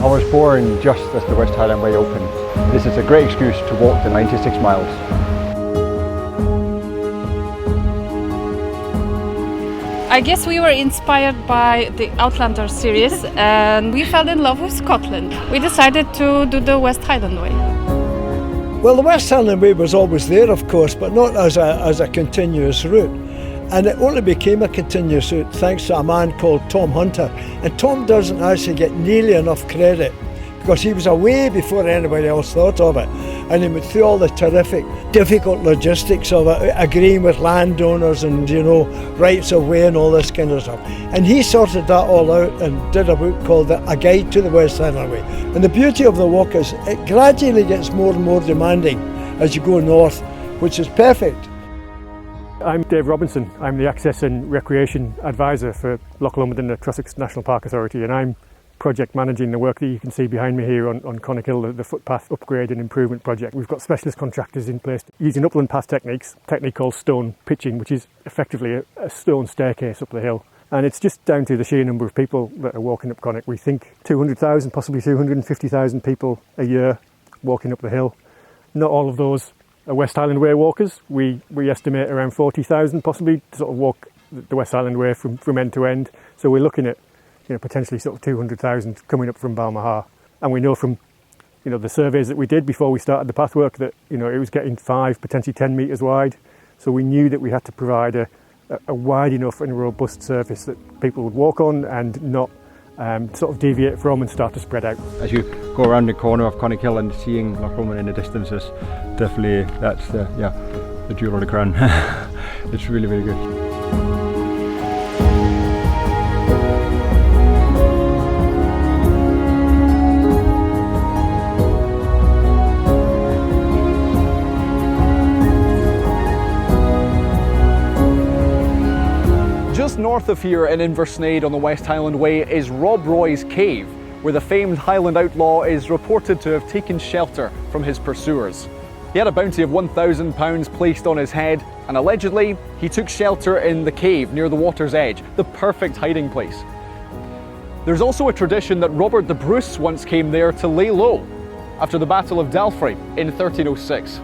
I was born just as the West Highland Way opened. This is a great excuse to walk the 96 miles. I guess we were inspired by the Outlander series and we fell in love with Scotland. We decided to do the West Highland Way. Well, the West Highland Way was always there, of course, but not as a continuous route. And it only became a continuous route thanks to a man called Tom Hunter. And Tom doesn't actually get nearly enough credit because he was away before anybody else thought of it. And he went through all the terrific, difficult logistics of it, agreeing with landowners and, rights of way and all this kind of stuff. And he sorted that all out and did a book called A Guide to the West Highland Way. And the beauty of the walk is it gradually gets more and more demanding as you go north, which is perfect. I'm Dave Robinson. I'm the Access and Recreation Advisor for Loch Lomond and the Trossachs National Park Authority, and I'm project managing the work that you can see behind me here on Connacht Hill, the footpath upgrade and improvement project. We've got specialist contractors in place using upland path technique called stone pitching, which is effectively a stone staircase up the hill. And it's just down to the sheer number of people that are walking up Connacht. We think 200,000, possibly 250,000 people a year walking up the hill. Not all of those are West Highland Way walkers. We estimate around 40,000 possibly to sort of walk the West Highland Way from end to end. So we're looking at potentially sort of 200,000 coming up from Balmaha. And we know from the surveys that we did before we started the pathwork that it was getting 5, potentially 10 metres wide. So we knew that we had to provide a wide enough and robust surface that people would walk on and not sort of deviate from and start to spread out. As you go around the corner of Connacht Hill and seeing Loch Lomond in the distance is definitely, that's the jewel of the crown. It's really, really good. Just north of here in Inversnaid on the West Highland Way is Rob Roy's cave, where the famed Highland outlaw is reported to have taken shelter from his pursuers. He had a bounty of £1,000 placed on his head, and allegedly he took shelter in the cave near the water's edge, the perfect hiding place. There's also a tradition that Robert the Bruce once came there to lay low after the Battle of Dalfrey in 1306.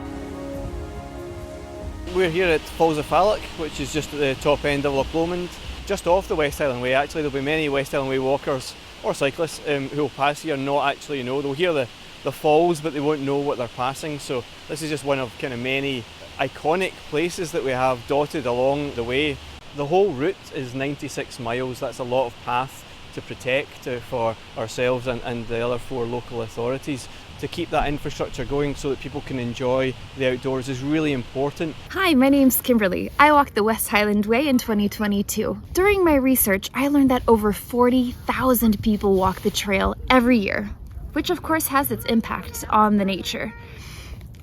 We're here at Falls of Falloch, which is just at the top end of Loch Lomond, just off the West Highland Way. Actually, there'll be many West Highland Way walkers or cyclists who will pass here and not actually know. They'll hear the falls, but they won't know what they're passing. So this is just one of kind of many iconic places that we have dotted along the way. The whole route is 96 miles. That's a lot of path to protect for ourselves and the other 4 local authorities. To keep that infrastructure going so that people can enjoy the outdoors is really important. Hi, my name's Kimberly. I walked the West Highland Way in 2022. During my research, I learned that over 40,000 people walk the trail every year, which of course has its impact on the nature.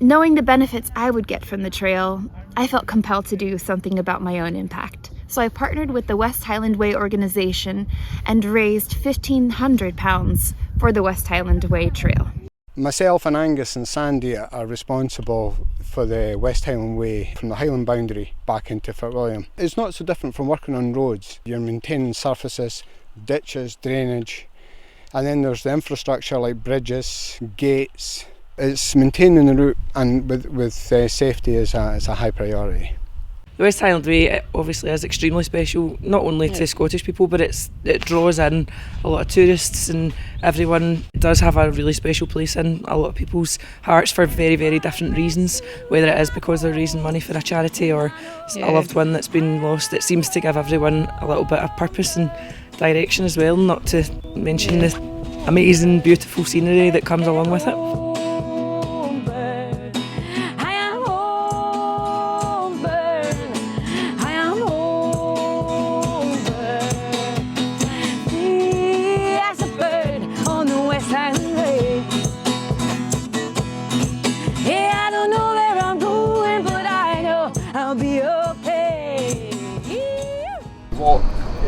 Knowing the benefits I would get from the trail, I felt compelled to do something about my own impact. So I partnered with the West Highland Way organization and raised £1,500 for the West Highland Way Trail. Myself and Angus and Sandy are responsible for the West Highland Way from the Highland boundary back into Fort William. It's not so different from working on roads. You're maintaining surfaces, ditches, drainage, and then there's the infrastructure like bridges, gates. It's maintaining the route and with safety is a high priority. The West Highland Way obviously is extremely special, not only to Scottish people, but it draws in a lot of tourists, and everyone does have a really special place in a lot of people's hearts for very, very different reasons, whether it is because they're raising money for a charity or a loved one that's been lost. It seems to give everyone a little bit of purpose and direction as well, not to mention the amazing, beautiful scenery that comes along with it.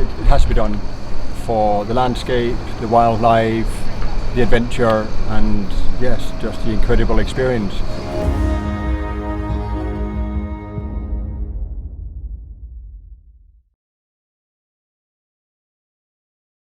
It has to be done for the landscape, the wildlife, the adventure, and yes, just the incredible experience.